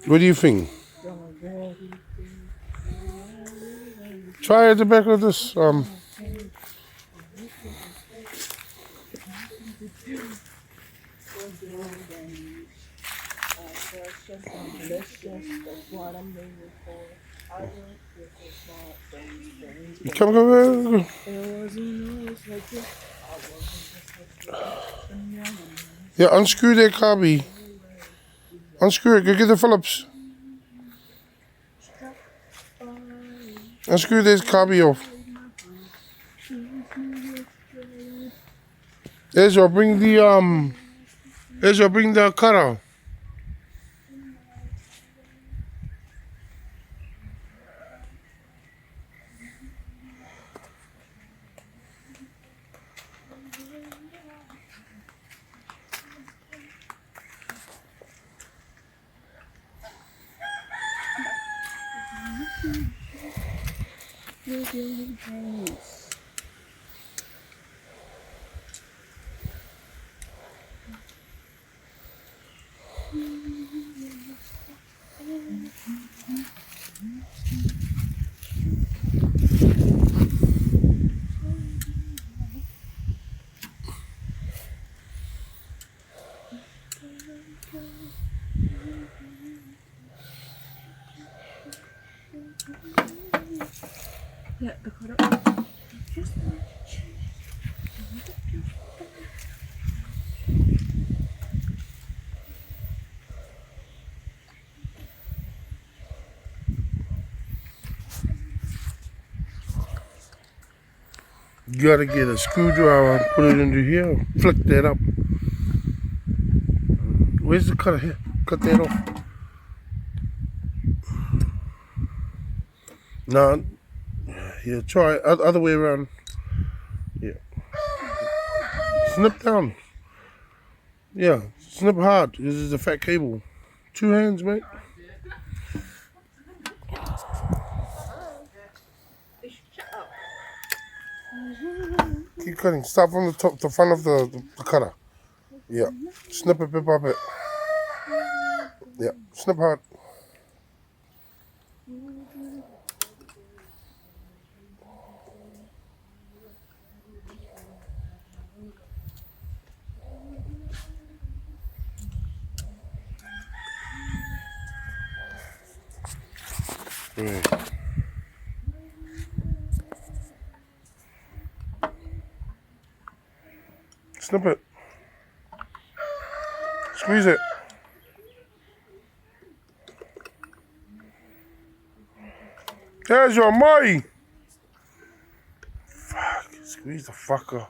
What do you think? Try at the back of this. Come. Yeah, unscrew that cobby. Unscrew it. Go get the Phillips. Unscrew this cobby off. Ezra, bring the cutter. Yeah, the cutter. You gotta get a screwdriver and put it into here. Flick that up. Where's the cutter here? Cut that off. No. Yeah, try it. Other way around. Yeah. Snip down. Yeah, snip hard. This is a fat cable. 2 hands, mate. Keep cutting. Stop on the front of the cutter. Yeah. Snip it bit by bit. Yeah. Snip hard. Snip it. Squeeze it. There's your money. Fuck. Squeeze the fucker.